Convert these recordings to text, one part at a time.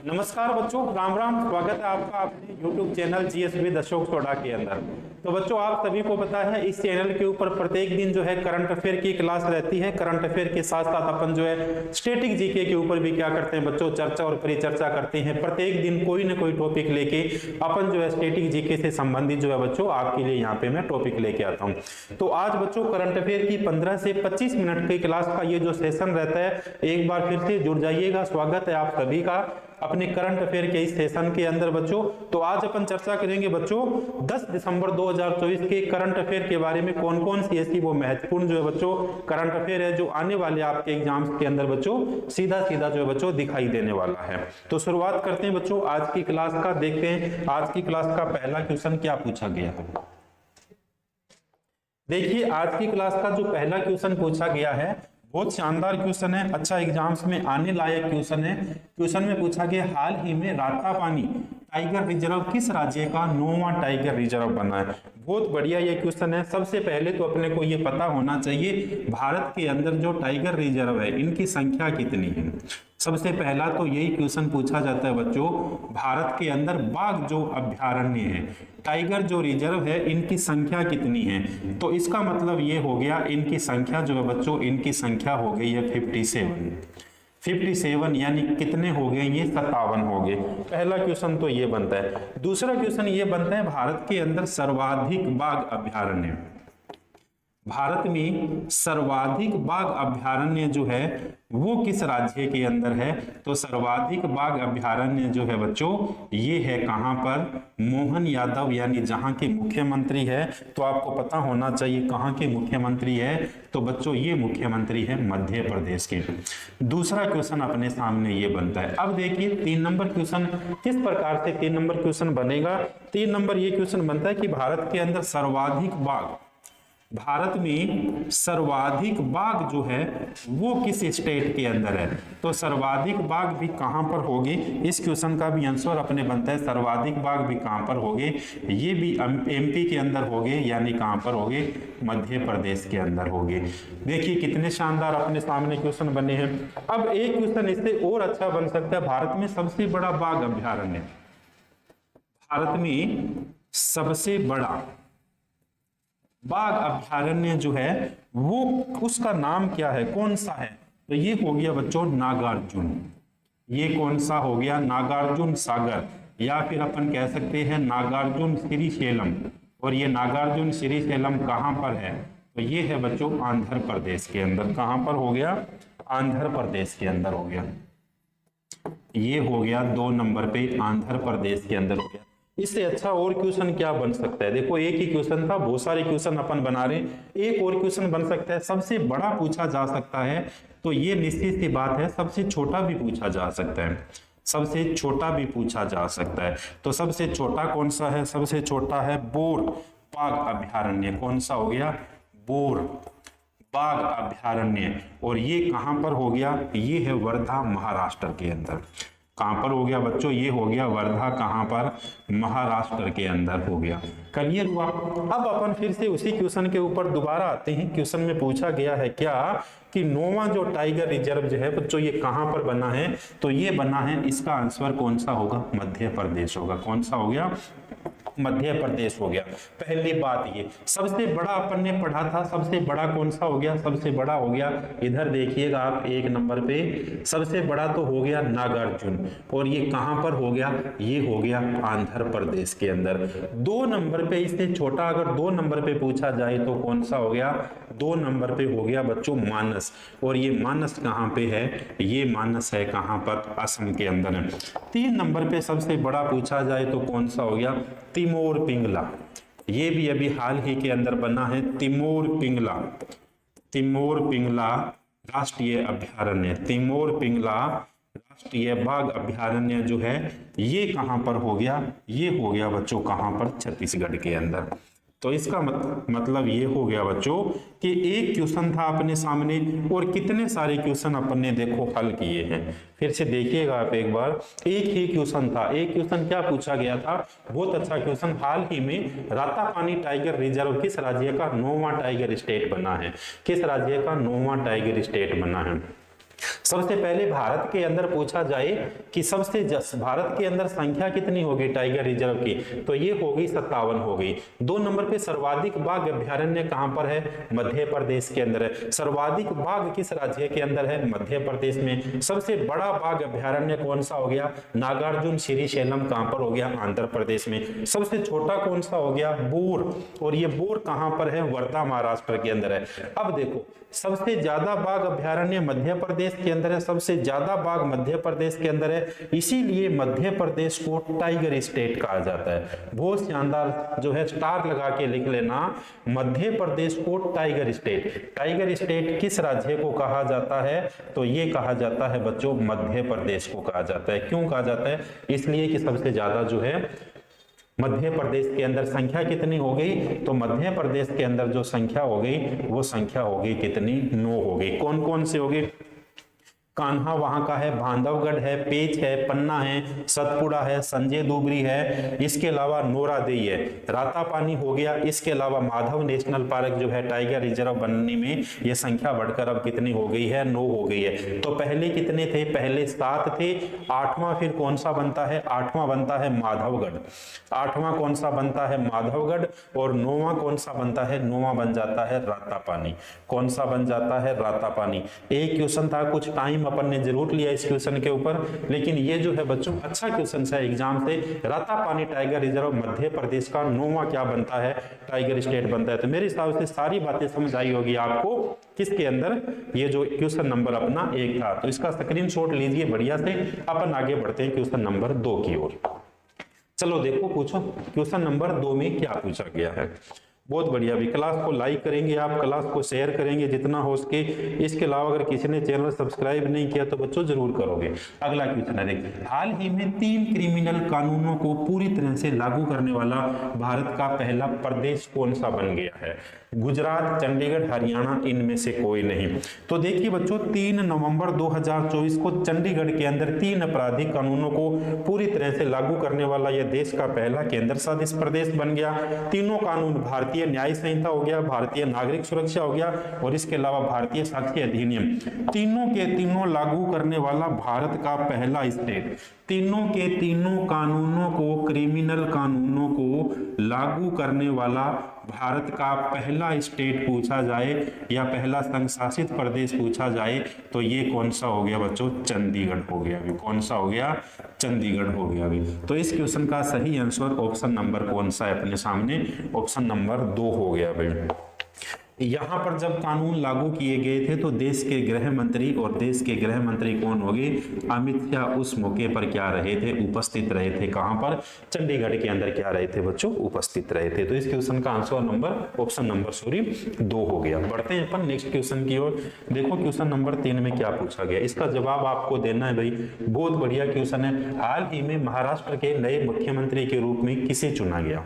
नमस्कार बच्चों, राम राम। स्वागत है आपका अपने YouTube channel GS with Ashok soda के अंदर। तो बच्चों, आप सभी को पता है इस चैनल के ऊपर प्रत्येक दिन जो है करंट अफेयर की क्लास रहती है। करंट अफेयर के साथ साथ अपन जो है स्टैटिक जीके के ऊपर भी क्या करते हैं बच्चों, चर्चा और परिचर्चा करते हैं। प्रत्येक दिन कोई ना कोई टॉपिक लेके अपन जो है स्टैटिक जीके से संबंधित जो है बच्चों आपके लिए यहाँ पे मैं टॉपिक लेके आता हूँ। तो आज बच्चों करंट अफेयर की 15 से 25 मिनट की क्लास का ये जो सेशन रहता है, एक बार फिर से जुड़ जाइएगा। स्वागत है आप सभी का अपने करंट अफेयर के इस सेशन के अंदर बच्चों। तो आज अपन चर्चा करेंगे बच्चों 10 दिसंबर 2024 के करंट अफेयर के बारे में। कौन कौन सी ऐसी वो महत्वपूर्ण जो है बच्चों करंट अफेयर है जो आने वाले आपके एग्जाम्स के अंदर बच्चों सीधा सीधा जो है बच्चों दिखाई देने वाला है। तो शुरुआत करते हैं बच्चों आज की क्लास का। देखते हैं आज की क्लास का पहला क्वेश्चन क्या पूछा गया है। देखिए, आज की क्लास का जो पहला क्वेश्चन पूछा गया है बहुत शानदार क्वेश्चन है, अच्छा एग्जाम्स में आने लायक क्वेश्चन है। क्वेश्चन में पूछा गया हाल ही में रातापानी टाइगर रिजर्व किस राज्य का 9वां टाइगर रिजर्व बना है। बहुत बढ़िया ये क्वेश्चन है। सबसे पहले तो अपने को ये पता होना चाहिए भारत के अंदर जो टाइगर रिजर्व है इनकी संख्या कितनी है। सबसे पहला तो यही क्वेश्चन पूछा जाता है बच्चों, भारत के अंदर बाघ जो अभ्यारण्य है, टाइगर जो रिजर्व है, इनकी संख्या कितनी है। तो इसका मतलब ये हो गया इनकी संख्या जो है बच्चों, इनकी संख्या हो गई है 57 यानी कितने हो गए ये 57 हो गए। पहला क्वेश्चन तो ये बनता है। दूसरा क्वेश्चन ये बनता है भारत के अंदर सर्वाधिक बाघ अभ्यारण्य, भारत में सर्वाधिक बाघ अभ्यारण्य जो है वो किस राज्य के अंदर है। तो सर्वाधिक बाघ अभ्यारण्य जो है बच्चों ये है कहां पर, मोहन यादव यानी जहां के मुख्यमंत्री है। तो आपको पता होना चाहिए कहां के मुख्यमंत्री है। तो बच्चों ये मुख्यमंत्री है मध्य प्रदेश के। दूसरा क्वेश्चन अपने सामने ये बनता है। अब देखिए 3 नंबर क्वेश्चन किस प्रकार से 3 नंबर क्वेश्चन बनेगा। 3 नंबर ये क्वेश्चन बनता है कि भारत के अंदर सर्वाधिक बाघ, भारत में सर्वाधिक बाघ जो है वो किस स्टेट के अंदर है। तो सर्वाधिक बाघ भी कहां पर होगी, इस क्वेश्चन का भी आंसर अपने बनता है सर्वाधिक बाघ भी कहां पर होंगे, ये भी एमपी के अंदर होंगे यानी कहां पर होंगे, मध्य प्रदेश के अंदर होंगे। देखिए कितने शानदार अपने सामने क्वेश्चन बने हैं। अब एक क्वेश्चन इससे और अच्छा बन सकता है, भारत में सबसे बड़ा बाघ अभ्यारण्य, भारत में सबसे बड़ा बाघ अभ्यारण्य जो है वो उसका नाम क्या है, कौन सा है। तो ये हो गया बच्चों नागार्जुन। ये कौन सा हो गया, नागार्जुन सागर, या फिर अपन कह सकते हैं नागार्जुन श्रीशैलम। और ये नागार्जुन श्रीशैलम कहां पर है, तो ये है बच्चों आंध्र प्रदेश के अंदर। कहां पर हो गया, आंध्र प्रदेश के अंदर हो गया। ये हो गया 2 नंबर पे आंध्र प्रदेश के अंदर हो गया। इससे अच्छा और क्वेश्चन क्या बन सकता है। देखो एक ही क्वेश्चन था, बहुत सारे क्वेश्चन अपन बना रहे हैं। एक और क्वेश्चन बन सकता है, सबसे बड़ा पूछा जा सकता है। तो ये निश्चित सी बात है सबसे छोटा भी पूछा जा सकता है, सबसे छोटा भी पूछा जा सकता है। तो सबसे छोटा कौन सा है, सबसे छोटा है बोर बाघ अभ्यारण्य। कौन सा हो गया, बोर बाघ अभ्यारण्य। और ये कहां पर हो गया, ये है वर्धा महाराष्ट्र के अंदर। कहां पर हो गया बच्चों, ये हो गया वर्धा, कहां पर, महाराष्ट्र के अंदर हो गया। क्लियर हुआ। अब अपन फिर से उसी क्वेश्चन के ऊपर दोबारा आते हैं। क्वेश्चन में पूछा गया है क्या कि 9वां जो टाइगर रिजर्व जो है बच्चों ये कहां पर बना है। तो ये बना है, इसका आंसर कौन सा होगा, मध्य प्रदेश होगा। कौन सा हो गया, मध्य प्रदेश हो गया। पहली बात ये सबसे बड़ा अपन ने पढ़ा था, सबसे बड़ा कौन सा हो गया, सबसे बड़ा हो गया, इधर देखिएगा आप 1 नंबर पे सबसे बड़ा तो हो गया नागार्जुन। और ये कहां पर हो गया, ये हो गया आंध्र प्रदेश के अंदर। 2 नंबर पे इससे छोटा अगर 2 नंबर पे पूछा जाए तो कौन सा हो गया, 2 नंबर पे हो गया बच्चों मानस। और ये मानस कहां पे है, ये मानस है कहां पर, असम के अंदर है। 3 नंबर पे सबसे बड़ा पूछा जाए तो कौन सा हो गया, तिमोर पिंगला। ये भी अभी हाल ही के अंदर बना है, तिमोर पिंगला। तिमोर पिंगला राष्ट्रीय अभ्यारण्य, तिमोर पिंगला राष्ट्रीय बाघ अभ्यारण्य जो है ये कहां पर हो गया, ये हो गया बच्चों कहां पर, छत्तीसगढ़ के अंदर। तो इसका मतलब ये हो गया बच्चों कि एक क्वेश्चन था अपने सामने और कितने सारे क्वेश्चन अपन ने देखो हल किए हैं। फिर से देखिएगा आप एक बार, एक ही क्वेश्चन था। एक क्वेश्चन क्या पूछा गया था, बहुत अच्छा क्वेश्चन, हाल ही में रातापानी टाइगर रिजर्व किस राज्य का 9वां टाइगर स्टेट बना है, किस राज्य का 9वां टाइगर स्टेट बना है। सबसे पहले भारत के अंदर पूछा जाए कि भारत के अंदर संख्या कितनी होगी टाइगर रिजर्व की, तो ये होगी 57 हो गई। 2 नंबर पे सर्वाधिक बाघ अभ्यारण्य कहां पर है, मध्य प्रदेश के अंदर है। सर्वाधिक बाघ किस राज्य के अंदर है, मध्य प्रदेश में। सबसे बड़ा बाघ अभ्यारण्य कौन सा हो गया, नागार्जुन श्रीशैलम कहां पर हो गया, आंध्र प्रदेश में। सबसे छोटा कौन सा हो गया, बोर, और ये बोर कहां पर है, वर्धा महाराष्ट्र के अंदर है। अब देखो सबसे ज्यादा बाघ अभ्यारण्य मध्य प्रदेश के अंदर है, सबसे ज्यादा बाघ मध्य प्रदेश के अंदर है, इसीलिए मध्य प्रदेश को टाइगर स्टेट कहा जाता है। बहुत शानदार जो है स्टार लगा के लिख लेना, मध्य प्रदेश को टाइगर स्टेट। टाइगर स्टेट किस राज्य को कहा जाता है, तो ये कहा जाता है बच्चों मध्य प्रदेश को कहा जाता है। क्यों कहा जाता है, इसलिए कि सबसे ज्यादा जो है मध्य प्रदेश के अंदर संख्या कितनी हो गई, तो मध्य प्रदेश के अंदर जो संख्या हो गई वो संख्या हो गई कितनी, 9 हो गई। कौन कौन से हो गए, कान्हा वहां का है, बांधवगढ़ है, पेच है, पन्ना है, सतपुड़ा है, संजय दुबरी है, इसके अलावा नोरादेई है, रातापानी हो गया। इसके अलावा माधव नेशनल पार्क जो है टाइगर रिजर्व बनने में ये संख्या बढ़कर अब कितनी हो गई है, 9 हो गई है। तो पहले कितने थे, पहले 7 थे, 8वां फिर कौन सा बनता है, 8वां बनता है माधवगढ़। 8वां कौन सा बनता है, माधवगढ़, और 9वां कौन सा बनता है, 9वां बन जाता है रातापानी। कौन सा बन जाता है, रातापानी। एक क्वेश्चन था, कुछ टाइम अपन ने जरूर लिया इस क्वेश्चन के ऊपर, लेकिन ये जो है बच्चों अच्छा क्वेश्चन है एग्जाम से। रातापानी टाइगर रिजर्व मध्य प्रदेश का 9वां क्या बनता है, टाइगर स्टेट बनता है। तो मेरे हिसाब से सारी बातें समझ आई होगी आपको किसके अंदर, ये जो क्वेश्चन नंबर अपना 1 था। तो इसका स्क्रीनशॉट लीजिए बढ़िया से, अपन आगे बढ़ते हैं क्वेश्चन नंबर 2 की ओर। चलो देखो पूछो क्वेश्चन नंबर 2 में क्या पूछा गया है। बहुत बढ़िया भी, क्लास को लाइक करेंगे आप, क्लास को शेयर करेंगे जितना हो सके। इसके अलावा अगर किसी ने चैनल सब्सक्राइब नहीं किया तो बच्चों जरूर करोगे। अगला क्वेश्चन है देखिए, हाल ही में 3 क्रिमिनल कानूनों को पूरी तरह से लागू करने वाला भारत का पहला प्रदेश कौन सा बन गया है, गुजरात, चंडीगढ़, हरियाणा, इनमें से कोई नहीं। तो देखिए बच्चों 3 नवंबर 2024 को चंडीगढ़ के अंदर 3 आपराधिक कानूनों को पूरी तरह से लागू करने वाला यह देश का पहला केंद्र शासित प्रदेश बन गया। तीनों कानून भारतीय न्याय संहिता हो गया, भारतीय नागरिक सुरक्षा हो गया, और इसके अलावा भारतीय साक्ष्य अधिनियम, तीनों के तीनों लागू करने वाला भारत का पहला स्टेट। तीनों के तीनों कानूनों को, क्रिमिनल कानूनों को लागू करने वाला भारत का पहला स्टेट पूछा जाए या पहला संघ शासित प्रदेश पूछा जाए तो ये कौन सा हो गया बच्चों, चंडीगढ़ हो गया। अभी कौन सा हो गया, चंडीगढ़ हो गया। अभी तो इस क्वेश्चन का सही आंसर ऑप्शन नंबर कौन सा है अपने सामने, ऑप्शन नंबर 2 हो गया। भाई यहां पर जब कानून लागू किए गए थे तो देश के गृह मंत्री, और देश के गृह मंत्री कौन हो गए, अमित शाह, उस मौके पर क्या रहे थे, उपस्थित रहे थे। कहां पर, चंडीगढ़ के अंदर क्या रहे थे बच्चों, उपस्थित रहे थे। तो इस क्वेश्चन का आंसर नंबर ऑप्शन नंबर 2 हो गया। बढ़ते हैं अपन नेक्स्ट क्वेश्चन की ओर। देखो क्वेश्चन नंबर 3 में क्या पूछा गया, इसका जवाब आपको देना है। भाई बहुत बढ़िया क्वेश्चन है। हाल ही में महाराष्ट्र के नए मुख्यमंत्री के रूप में किसे चुना गया,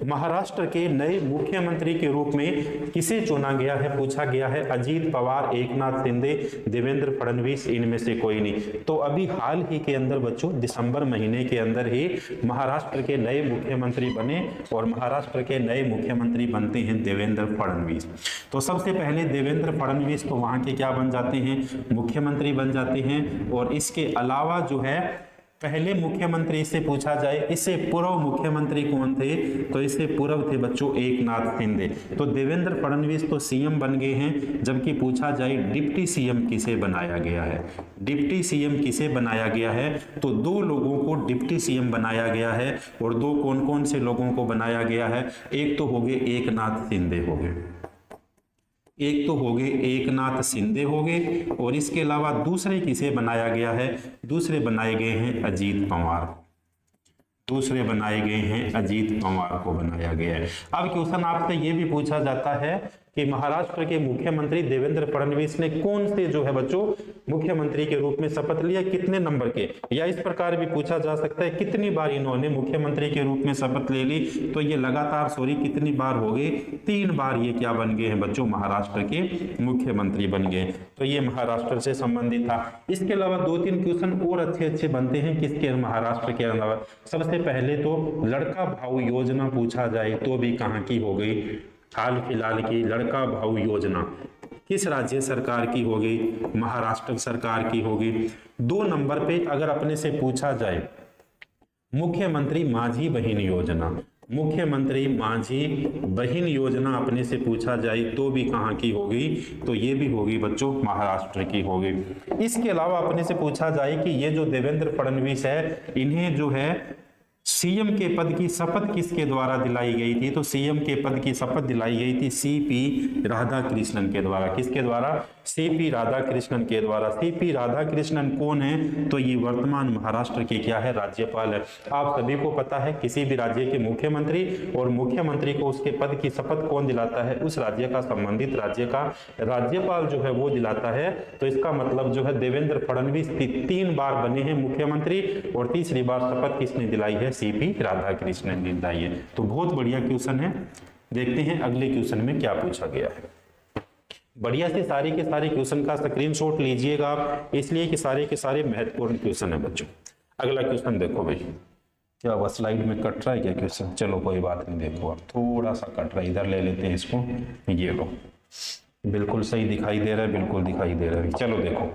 महाराष्ट्र के नए मुख्यमंत्री के रूप में किसे चुना गया है, पूछा गया है। अजीत पवार, एकनाथ शिंदे, देवेंद्र फडणवीस, इनमें से कोई नहीं। तो अभी हाल ही के अंदर बच्चों दिसंबर महीने के अंदर ही महाराष्ट्र के नए मुख्यमंत्री बने, और महाराष्ट्र के नए मुख्यमंत्री बनते हैं देवेंद्र फडणवीस। तो सबसे पहले देवेंद्र फडणवीस तो वहां के क्या बन जाते हैं, मुख्यमंत्री बन जाते हैं। और इसके अलावा जो है पहले मुख्यमंत्री से पूछा जाए, इससे पूर्व मुख्यमंत्री कौन थे, तो इससे पूर्व थे बच्चों एकनाथ शिंदे। तो देवेंद्र फडणवीस तो सीएम बन गए हैं, जबकि पूछा जाए डिप्टी सीएम किसे बनाया गया है, डिप्टी सीएम किसे बनाया गया है, तो 2 लोगों को डिप्टी सीएम बनाया गया है। और 2 कौन कौन से लोगों को बनाया गया है, एक तो हो गए एकनाथ शिंदे हो गए, एक तो हो गए एकनाथ शिंदे हो गए, और इसके अलावा दूसरे किसे बनाया गया है, दूसरे बनाए गए हैं अजीत पवार, दूसरे बनाए गए हैं अजीत पवार को बनाया गया है। अब क्वेश्चन आपसे ये भी पूछा जाता है कि महाराष्ट्र के मुख्यमंत्री देवेंद्र फडणवीस ने कौन से जो है बच्चों मुख्यमंत्री के रूप में शपथ लिया, कितने नंबर के, या इस प्रकार भी पूछा जा सकता है कितनी बार इन्होंने मुख्यमंत्री के रूप में शपथ ले ली। तो ये लगातार कितनी बार हो गए, 3 बार ये क्या बन गए हैं बच्चों, महाराष्ट्र के मुख्यमंत्री बन गए। तो ये महाराष्ट्र से संबंधित था। इसके अलावा 2-3 क्वेश्चन और अच्छे बनते हैं किसके, महाराष्ट्र के अलावा। सबसे पहले तो लड़का भाऊ योजना पूछा जाए तो भी कहाँ की हो गई, हाल फिलहाल की लड़का भाऊ योजना किस राज्य सरकार की होगी? महाराष्ट्र सरकार की होगी। 2 नंबर पे अगर अपने से पूछा जाए मुख्यमंत्री माझी बहन योजना, मुख्यमंत्री माझी बहन योजना अपने से पूछा जाए तो भी कहाँ की होगी? तो ये भी होगी बच्चों महाराष्ट्र की होगी। इसके अलावा अपने से पूछा जाए कि ये जो देवेंद्र फडणवीस है, इन्हें जो है सीएम के पद की शपथ किसके द्वारा दिलाई गई थी? तो सीएम के पद की शपथ दिलाई गई थी सीपी राधाकृष्णन के द्वारा। किसके द्वारा? सीपी राधाकृष्णन के द्वारा। सीपी राधाकृष्णन कौन है? तो ये वर्तमान महाराष्ट्र के क्या है? राज्यपाल है। आप सभी को पता है किसी भी राज्य के मुख्यमंत्री और मुख्यमंत्री को उसके पद की शपथ कौन दिलाता है? उस राज्य का संबंधित राज्य का राज्यपाल जो है वो दिलाता है। तो इसका मतलब जो है देवेंद्र फडणवीस 3 बार बने हैं मुख्यमंत्री और तीसरी बार शपथ किसने दिलाई है? सीपी राधाकृष्णन ने दिलाई है। तो बहुत बढ़िया क्वेश्चन है। देखते हैं अगले क्वेश्चन में क्या पूछा गया है। बढ़िया से सारे के सारे क्वेश्चन का स्क्रीनशॉट लीजिएगा आप, इसलिए कि सारे के सारे महत्वपूर्ण क्वेश्चन है बच्चों। अगला क्वेश्चन देखो भाई, क्या वह स्लाइड में कट रहा है क्या क्वेश्चन? चलो कोई बात नहीं, देखो आप थोड़ा सा कट रहा है, इधर ले लेते हैं इसको। ये लो, बिल्कुल सही दिखाई दे रहा है, बिल्कुल दिखाई दे रहा है। चलो देखो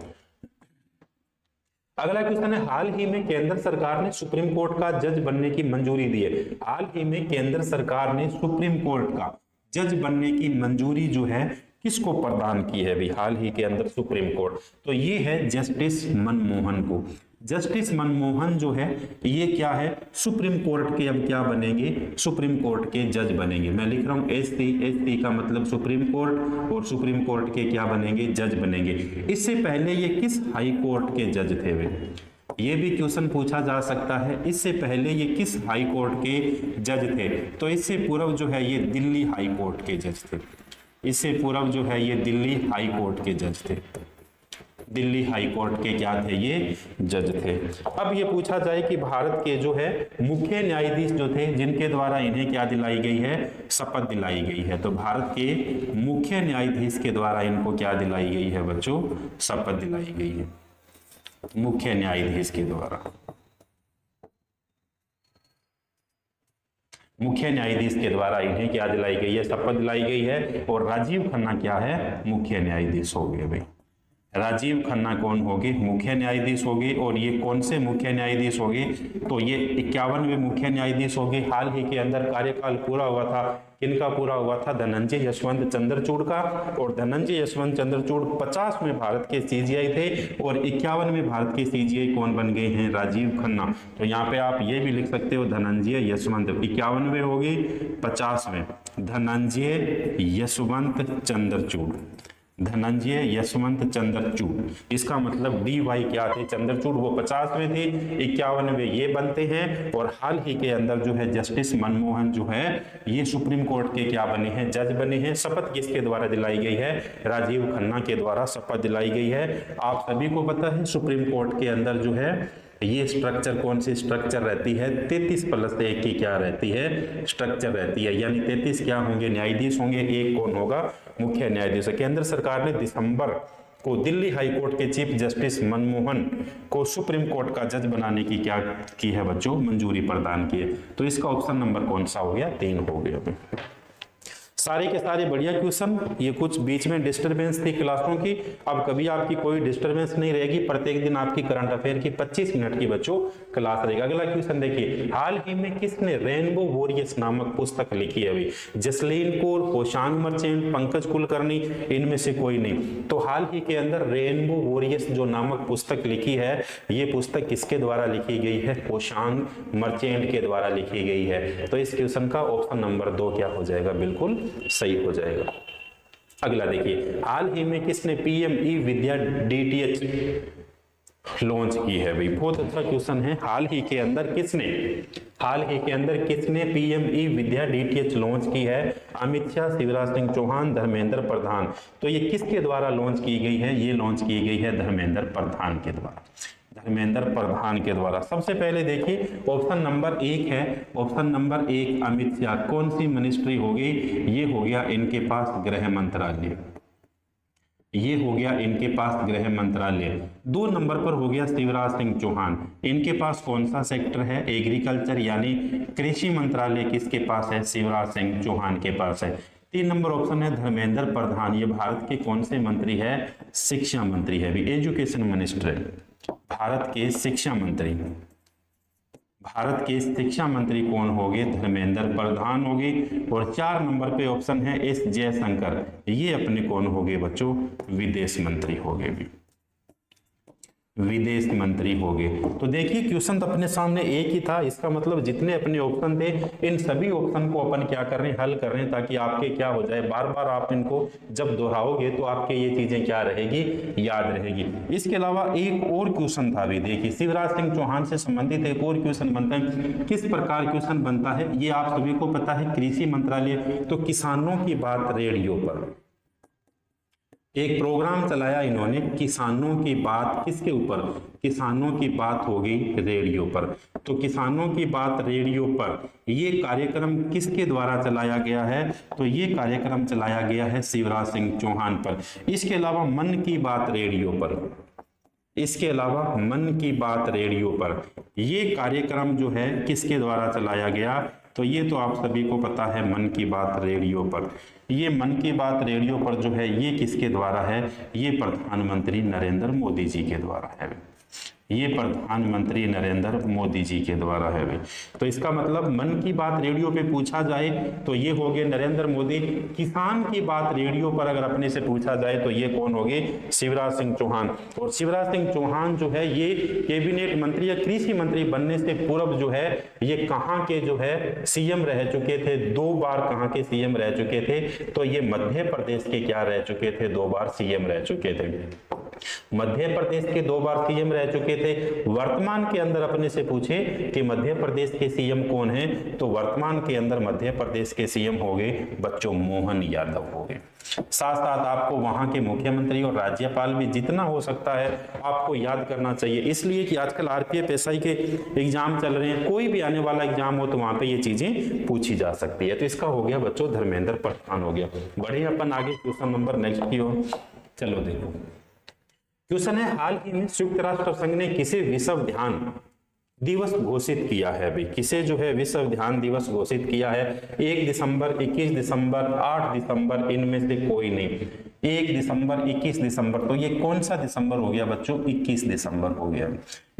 अगला क्वेश्चन है, हाल ही में केंद्र सरकार ने सुप्रीम कोर्ट का जज बनने की मंजूरी दी है। हाल ही में केंद्र सरकार ने सुप्रीम कोर्ट का जज बनने की मंजूरी जो है किसको प्रदान की है? भी हाल ही के अंदर सुप्रीम कोर्ट, तो ये है जस्टिस मनमोहन को। जस्टिस मनमोहन जो है ये क्या है? सुप्रीम कोर्ट के अब क्या बनेंगे? सुप्रीम कोर्ट के जज बनेंगे। मैं लिख रहा हूं एससी का मतलब सुप्रीम कोर्ट, और सुप्रीम कोर्ट के क्या बनेंगे? जज बनेंगे। इससे पहले ये किस हाई कोर्ट के जज थे वे? ये भी क्वेश्चन पूछा जा सकता है। इससे पहले ये किस हाई कोर्ट के जज थे? तो इससे पूर्व जो है ये दिल्ली हाई कोर्ट के जज थे। इससे पूर्व जो है ये दिल्ली हाई कोर्ट के जज थे। दिल्ली हाई कोर्ट के क्या थे? ये जज थे। अब ये पूछा जाए कि भारत के जो है मुख्य न्यायाधीश जो थे जिनके द्वारा इन्हें क्या दिलाई गई है? शपथ दिलाई गई है। तो भारत के मुख्य न्यायाधीश के द्वारा इनको क्या दिलाई गई है बच्चों? शपथ दिलाई गई है मुख्य न्यायाधीश के द्वारा। मुख्य न्यायाधीश के द्वारा इन्हें क्या दिलाई गई है? शपथ दिलाई गई है। और राजीव खन्ना क्या है? मुख्य न्यायाधीश हो गए भाई। राजीव खन्ना कौन होंगे? मुख्य न्यायाधीश होंगे। और ये कौन से मुख्य न्यायाधीश होंगे? तो ये 51वें मुख्य न्यायाधीश होंगे। हाल ही के अंदर कार्यकाल पूरा हुआ था, किनका पूरा हुआ था? धनंजय यशवंत चंद्रचूड़ का। और धनंजय यशवंत चंद्रचूड़ 50 में भारत के सीजीआई थे और 51 में भारत के सीजीआई कौन बन गए हैं? राजीव खन्ना। तो यहाँ पे आप ये भी लिख सकते हो धनंजय यशवंत। 51वें होगी, 50 में धनंजय यशवंत चंद्रचूड़। धनंजय यशवंत चंद्रचूड़, इसका मतलब डी वाई क्या थे? चंद्रचूड़। वो 50 में थे, 51 में ये बनते हैं। और हाल ही के अंदर जो है जस्टिस मनमोहन जो है ये सुप्रीम कोर्ट के क्या बने हैं? जज बने हैं। शपथ किसके द्वारा दिलाई गई है? राजीव खन्ना के द्वारा शपथ दिलाई गई है। आप सभी को पता है सुप्रीम कोर्ट के अंदर जो है ये स्ट्रक्चर कौन सी स्ट्रक्चर रहती है? 33+1 की क्या रहती है? स्ट्रक्चर रहती है। यानी 33 क्या होंगे? न्यायाधीश होंगे। एक कौन होगा? मुख्य न्यायाधीश। केंद्र सरकार ने दिसंबर को दिल्ली हाई कोर्ट के चीफ जस्टिस मनमोहन को सुप्रीम कोर्ट का जज बनाने की क्या की है बच्चों? मंजूरी प्रदान की है। तो इसका ऑप्शन नंबर कौन सा हो गया? 3 हो गया। सारे के सारे बढ़िया क्वेश्चन। ये कुछ बीच में डिस्टरबेंस थी क्लासों की, अब कभी आपकी कोई डिस्टरबेंस नहीं रहेगी। प्रत्येक दिन आपकी करंट अफेयर की 25 मिनट की बच्चों क्लास रहेगी। अगला क्वेश्चन देखिए, हाल ही में किसने रेनबो वॉरियर्स नामक पुस्तक लिखी है? अभी जसलीन कौर, होशांग मर्चेंट, पंकज कुलकर्णी, इनमें से कोई नहीं। तो हाल ही के अंदर रेनबो वॉरियर्स जो नामक पुस्तक लिखी है, ये पुस्तक किसके द्वारा लिखी गई है? होशांग मर्चेंट के द्वारा लिखी गई है। तो इस क्वेश्चन का ऑप्शन नंबर 2 क्या हो जाएगा? बिल्कुल सही हो जाएगा। अगला देखिए, हाल ही में किसने पीएम-ई विद्या डीटीएच लॉन्च की है? भाई बहुत अच्छा क्वेश्चन है। हाल ही के अंदर किसने पीएम-ई विद्या डीटीएच लॉन्च की है? अमित शाह, शिवराज सिंह चौहान, धर्मेंद्र प्रधान। तो ये किसके द्वारा लॉन्च की गई है? ये लॉन्च की गई है धर्मेंद्र प्रधान के द्वारा। धर्मेंद्र प्रधान के द्वारा। सबसे पहले देखिए ऑप्शन नंबर 1 है। Option number 1 Amit Shah. कौन सी मिनिस्ट्री होगी? ये हो गया इनके पास गृह मंत्रालय। ये हो गया इनके पास गृह मंत्रालय। 2 नंबर पर हो गया शिवराज सिंह चौहान। इनके पास कौन सा सेक्टर है? एग्रीकल्चर, यानी कृषि मंत्रालय किसके पास है? शिवराज सिंह चौहान के पास है। 3 नंबर ऑप्शन है धर्मेंद्र प्रधान। ये भारत के कौन से मंत्री है? शिक्षा मंत्री है, अभी एजुकेशन मिनिस्टर है। भारत के शिक्षा मंत्री, भारत के शिक्षा मंत्री कौन होंगे? धर्मेंद्र प्रधान होगी। और 4 नंबर पे ऑप्शन है एस जयशंकर, ये अपने कौन होंगे बच्चों? विदेश मंत्री होंगे, भी विदेश मंत्री होंगे। तो देखिए क्वेश्चन तो अपने सामने एक ही था, इसका मतलब जितने अपने ऑप्शन थे इन सभी ऑप्शन को अपन क्या कर रहे हैं? हल कर रहे हैं, ताकि आपके क्या हो जाए, बार बार आप इनको जब दोहराओगे तो आपके ये चीजें क्या रहेगी? याद रहेगी। इसके अलावा एक और क्वेश्चन था, भी देखिए शिवराज सिंह चौहान से संबंधित एक और क्वेश्चन बनता है। किस प्रकार क्वेश्चन बनता है ये आप सभी को पता है, कृषि मंत्रालय तो किसानों की बात रेडियो पर एक प्रोग्राम चलाया इन्होंने, किसानों की बात किसके ऊपर? किसानों की बात होगी रेडियो पर। तो किसानों की बात रेडियो पर ये कार्यक्रम किसके द्वारा चलाया गया है? तो ये कार्यक्रम चलाया गया है शिवराज सिंह चौहान पर। इसके अलावा मन की बात रेडियो पर, इसके अलावा मन की बात रेडियो पर ये कार्यक्रम जो है किसके द्वारा चलाया गया? तो ये तो आप सभी को पता है, मन की बात रेडियो पर। ये मन की बात रेडियो पर जो है ये किसके द्वारा है? ये प्रधानमंत्री नरेंद्र मोदी जी के द्वारा है। ये प्रधानमंत्री नरेंद्र मोदी जी के द्वारा है भाई। तो इसका मतलब मन की बात रेडियो पे पूछा जाए तो ये हो गए नरेंद्र मोदी। किसान की बात रेडियो पर अगर अपने से पूछा जाए तो ये कौन हो गए? शिवराज सिंह चौहान। और शिवराज सिंह चौहान जो है ये कैबिनेट मंत्री या कृषि मंत्री बनने से पूर्व जो है ये कहाँ के जो है सीएम रह चुके थे? 2 बार कहाँ के सीएम रह चुके थे? तो ये मध्य प्रदेश के क्या रह चुके थे? 2 बार सीएम रह चुके थे। मध्य प्रदेश के 2 बार सीएम रह चुके थे। वर्तमान के अंदर अपने से पूछे कि मध्य प्रदेश के सीएम कौन है? तो वर्तमान के अंदर मध्य प्रदेश के सीएम हो गए बच्चों मोहन यादव हो गए। साथ साथ आपको वहां के मुख्यमंत्री और राज्यपाल भी जितना हो सकता है आपको याद करना चाहिए, इसलिए कि आजकल आरपीएफ एसआई के एग्जाम चल रहे हैं, कोई भी आने वाला एग्जाम हो तो वहां पे ये चीजें पूछी जा सकती है। तो इसका हो गया बच्चों धर्मेंद्र प्रधान हो गया। बढ़े अपन आगे क्वेश्चन नंबर नेक्स्ट की ओर। चलो देखो क्वेश्चन है, हाल ही में संयुक्त राष्ट्र संघ ने किसे विश्व ध्यान दिवस घोषित किया है? भाई किसे जो है विश्व ध्यान दिवस घोषित किया है? 1 दिसंबर, 21 दिसंबर, 8 दिसंबर, इनमें से कोई नहीं। 1 दिसंबर, 21 दिसंबर, तो ये कौन सा दिसंबर हो गया बच्चों? 21 दिसंबर हो गया।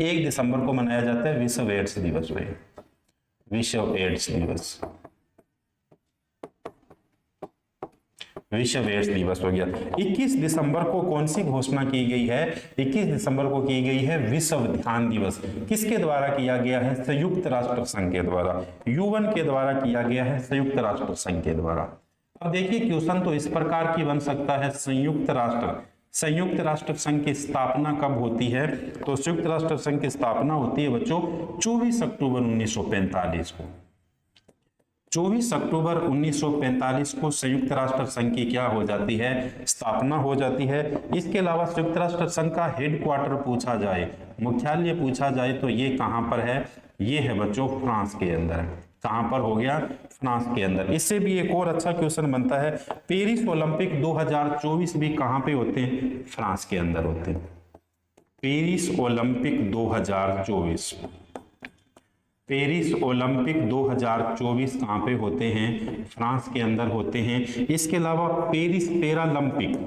1 दिसंबर को मनाया जाता है विश्व एड्स दिवस। विश्व एड्स दिवस, विश्व एड्स दिवस हो गया। 21 दिसंबर को कौन सी घोषणा की गई है? 21 दिसंबर को की गई है विश्व ध्यान दिवस। किसके द्वारा किया गया है? संयुक्त राष्ट्र संघ के द्वारा, यूएन के द्वारा किया गया है, संयुक्त राष्ट्र संघ के द्वारा। अब देखिए क्वेश्चन तो इस प्रकार की बन सकता है, संयुक्त राष्ट्र संघ की स्थापना कब होती है? तो संयुक्त राष्ट्र संघ की स्थापना होती है बच्चों 24 अक्टूबर 1945 को। 24 अक्टूबर 1945 को संयुक्त राष्ट्र संघ की क्या हो जाती है? स्थापना हो जाती है। इसके अलावा संयुक्त राष्ट्र संघ का हेडक्वार्टर पूछा जाए, मुख्यालय पूछा जाए तो ये कहां पर है? ये है बच्चों फ्रांस के अंदर। कहां पर हो गया? फ्रांस के अंदर। इससे भी एक और अच्छा क्वेश्चन बनता है, पेरिस ओलंपिक 2024 भी कहां पे होते हैं? फ्रांस के अंदर होते हैं। पेरिस ओलंपिक 2024, पेरिस ओलंपिक 2024 कहाँ पे होते हैं? फ्रांस के अंदर होते हैं। इसके अलावा पेरिस पैरालंपिक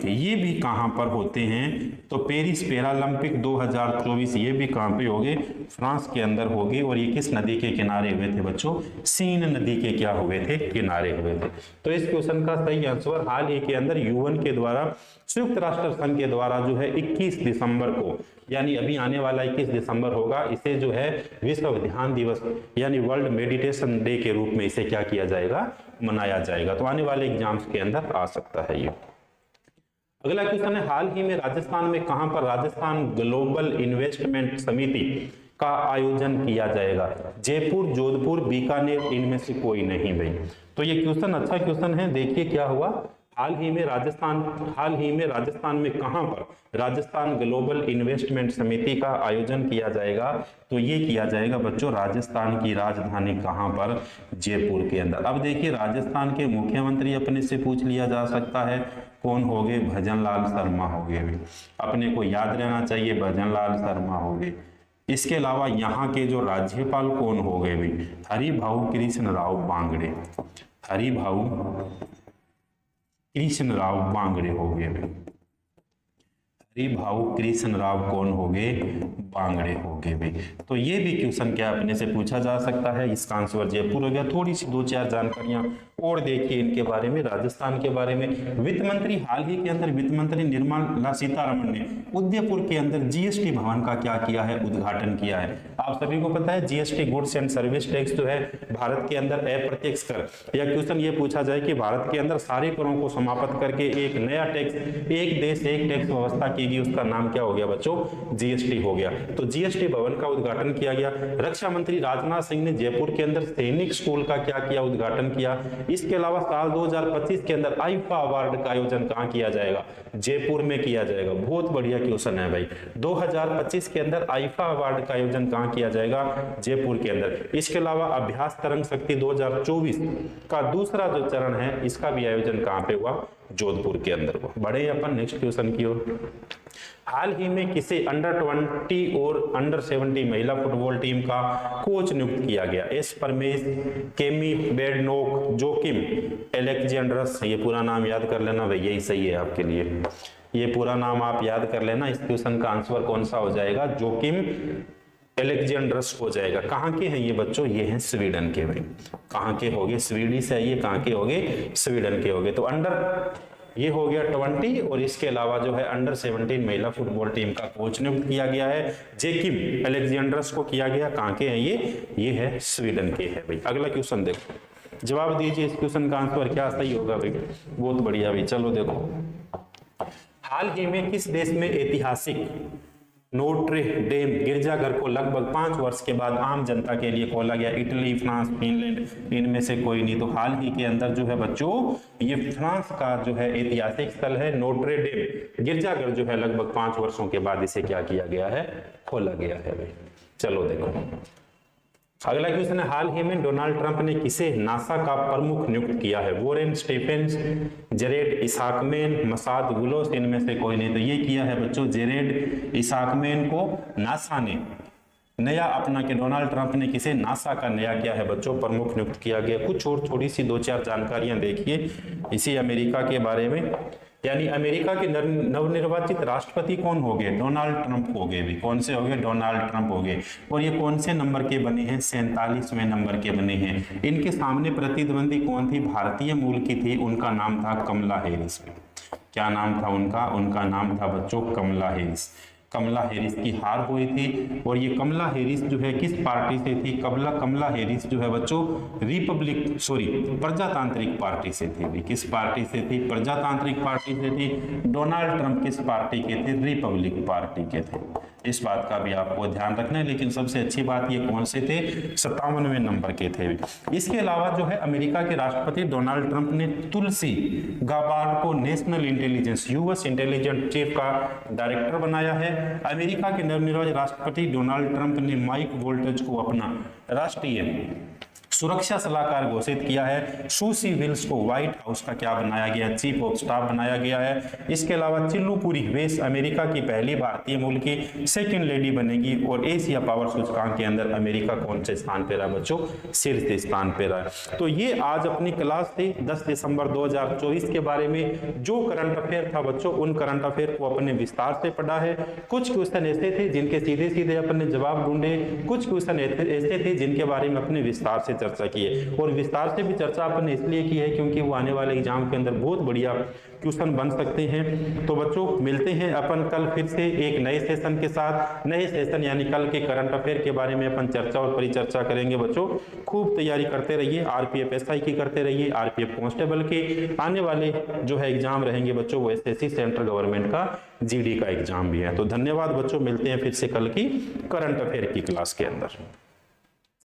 ये भी कहाँ पर होते हैं? तो पेरिस पैरालंपिक 2024 ये भी कहाँ पे होंगे? फ्रांस के अंदर होंगे। और ये किस नदी के किनारे हुए थे बच्चों? सीन नदी के क्या हुए थे? किनारे हुए थे। तो इस क्वेश्चन का सही आंसर हाल ही के अंदर यूएन के द्वारा, संयुक्त राष्ट्र संघ के द्वारा जो है 21 दिसंबर को, यानी अभी आने वाला 21 दिसंबर होगा, इसे जो है विश्व ध्यान दिवस यानी वर्ल्ड मेडिटेशन डे के रूप में इसे क्या किया जाएगा? मनाया जाएगा। तो आने वाले एग्जाम्स के अंदर आ सकता है ये। अगला क्वेश्चन है, हाल ही में राजस्थान में कहां पर राजस्थान ग्लोबल इन्वेस्टमेंट समिति का आयोजन किया जाएगा? जयपुर, जोधपुर, बीकानेर, इनमें से कोई नहीं भाई। तो ये क्वेश्चन अच्छा क्वेश्चन है। देखिए क्या हुआ, हाल ही में राजस्थान में कहां पर राजस्थान ग्लोबल इन्वेस्टमेंट समिति का आयोजन किया जाएगा? तो ये किया जाएगा बच्चों राजस्थान की राजधानी कहां पर? जयपुर के अंदर। अब देखिए राजस्थान के मुख्यमंत्री अपने से पूछ लिया जा सकता है, कौन हो गए? भजन लाल शर्मा हो गए। अपने को याद रहना चाहिए भजन लाल शर्मा हो गए। इसके अलावा यहाँ के जो राज्यपाल कौन हो गए भाई, हरिभाऊ कृष्ण राव बांगड़े, हरिभाऊ कृष्ण राव बांगड़े हो गए भाई, हरिभाऊ कृष्ण राव कौन हो गए, बांगड़े हो गए भाई। तो ये भी क्वेश्चन क्या अपने से पूछा जा सकता है। इसका आंसर जयपुर हो गया। थोड़ी सी 2-4 जानकारियां और देखिए इनके बारे में, राजस्थान के बारे में। वित्त मंत्री हाल ही के अंदर वित्त मंत्री निर्मला सीतारमण ने उदयपुर के अंदर जीएसटी भवन का क्या किया है, उद्घाटन किया है। आप सभी को पता है GST goods and service tax जो है भारत के अंदर अप्रत्यक्ष कर, या क्वेश्चन ये पूछा जाए कि भारत के अंदर सारे करों को समाप्त करके एक नया टैक्स, एक देश एक टैक्स व्यवस्था की गई, उसका नाम क्या हो गया बच्चों, जीएसटी हो गया। तो जीएसटी भवन का उद्घाटन किया गया। रक्षा मंत्री राजनाथ सिंह ने जयपुर के अंदर सैनिक स्कूल का क्या किया, उद्घाटन किया। इसके अलावा साल 2025 के अंदर आईफा अवार्ड का आयोजन कहां किया जाएगा, जयपुर में किया जाएगा। बहुत बढ़िया क्वेश्चन है भाई। 2025 के अंदर आईफा अवार्ड का आयोजन कहां किया जाएगा, जयपुर के अंदर। इसके अलावा अभ्यास तरंग शक्ति 2024 का दूसरा जो चरण है, इसका भी आयोजन कहां पे हुआ, जोधपुर के अंदर हुआ। बढ़े अपन नेक्स्ट क्वेश्चन की ओर। हाल ही में किसे अंडर 20 और अंडर 70 महिला फुटबॉल टीम का कोच नियुक्त किया गया। एस परमेश, केमी बेडनोक, जोकिम एलेक्जेंड्रस। ये पूरा नाम याद कर लेना भाई, यही सही है आपके लिए। ये पूरा नाम आप याद कर लेना। इस क्वेश्चन का आंसर कौन सा हो जाएगा, जोकिम एलेक्जेंड्रस हो जाएगा। कहाँ के हैं ये बच्चों, ये हैं स्वीडन के भाई। कहाँ के होंगे, स्वीडिश है ये, कहाँ के होंगे, स्वीडन के होंगे। तो अंडर ये हो गया 20 और इसके अलावा जो है अंडर 17 महिला फुटबॉल टीम का कोच नियुक्त किया गया है, जेकिम एलेक्जेंड्रस को किया गया। कहाँ के हैं ये है स्वीडन के हैं भाई। अगला क्वेश्चन देखो, जवाब दीजिए इस क्वेश्चन का आंसर क्या सही होगा भाई। बहुत बढ़िया भाई। चलो देखो, हाल ही में किस देश में ऐतिहासिक नोट्रे डेम गिरजाघर को लगभग 5 वर्ष के बाद आम जनता के लिए खोला गया। इटली, फ्रांस, फिनलैंड, इनमें से कोई नहीं। तो हाल ही के अंदर जो है बच्चों, ये फ्रांस का जो है ऐतिहासिक स्थल है नोट्रे डेम गिरजाघर, जो है लगभग 5 वर्षों के बाद इसे क्या किया गया है, खोला गया है भाई। चलो देखो, अगला क्वेश्चन है, हाल ही में डोनाल्ड ट्रंप ने किसे नासा का प्रमुख नियुक्त किया है। वॉरेन स्टीफेंस, जेरेड इसाकमैन, मसाद गुलोस, इनमें से कोई नहीं। तो ये किया है बच्चों जेरेड इसाकमैन को नासा ने नया अपना के डोनाल्ड ट्रंप ने किसे नासा का नया क्या है बच्चों, प्रमुख नियुक्त किया गया। कुछ और थोड़ी सी 2-4 जानकारियां देखिए इसी अमेरिका के बारे में। यानी अमेरिका के नवनिर्वाचित राष्ट्रपति कौन हो गए, डोनाल्ड ट्रंप हो गए भी। कौन से हो गए, डोनाल्ड ट्रंप हो गए। और ये कौन से नंबर के बने हैं, 47वें नंबर के बने हैं। इनके सामने प्रतिद्वंदी कौन थी, भारतीय मूल की थी, उनका नाम था कमला हैरिस। क्या नाम था उनका, उनका नाम था बच्चों कमला हैरिस। कमला हैरिस की हार हुई थी। और ये कमला हैरिस जो है किस पार्टी से थी, कमला हैरिस जो है बच्चों प्रजातांत्रिक पार्टी से थी। किस पार्टी से थी, प्रजातांत्रिक पार्टी से थी। डोनाल्ड ट्रंप किस पार्टी के थे, रिपब्लिक पार्टी के थे। इस बात का भी आपको ध्यान रखना है। लेकिन सबसे अच्छी बात ये कौन से थे, 57वें नंबर के थे। इसके अलावा जो है अमेरिका के राष्ट्रपति डोनाल्ड ट्रंप ने तुलसी गाबार्ड को national intelligence US intelligence chief का डायरेक्टर बनाया है। अमेरिका के नवनिर्वाचित राष्ट्रपति डोनाल्ड ट्रंप ने माइक वोल्टेज को अपना राष्ट्रीय सुरक्षा सलाहकार घोषित किया है। सूसी विल्स को व्हाइट हाउस का क्या बनाया गया, चीफ ऑफ स्टाफ बनाया गया है। इसके अलावा चिल्लूपुरी वेस अमेरिका की पहली भारतीय मूल की सेकंड लेडी बनेगी। और एशिया पावर सूचकांक के अंदर अमेरिका कौन से स्थान पे रहा बच्चों, शीर्ष स्थान पे रहा। तो ये आज अपनी क्लास थी 10 दिसंबर 2024 के बारे में। जो करंट अफेयर था बच्चों, उन करंट अफेयर को अपने विस्तार से पढ़ा है। कुछ क्वेश्चन ऐसे थे जिनके सीधे सीधे अपने जवाब ढूंढे, कुछ क्वेश्चन ऐसे थे जिनके बारे में अपने विस्तार से चर्चा की है। और विस्तार से भी चर्चा आपने इसलिए की है क्योंकि वो आने वाले एग्जाम के अंदर बहुत बढ़िया क्वेश्चन बन सकते हैं। तो बच्चों मिलते हैं अपन कल फिर से एक नए सेशन के साथ। नए सेशन यानी कल के करंट अफेयर के बारे में अपन चर्चा और परिचर्चा करेंगे। बच्चों खूब तैयारी करते रहिए, आरपीएफ एसआई की करते रहिए, आरपीएफ कांस्टेबल के आने वाले जो है एग्जाम रहेंगे बच्चों, वो एसएससी सेंट्रल गवर्नमेंट का जीडी का एग्जाम भी है। तो धन्यवाद बच्चों, मिलते हैं फिर से कल की करंट अफेयर की क्लास के अंदर।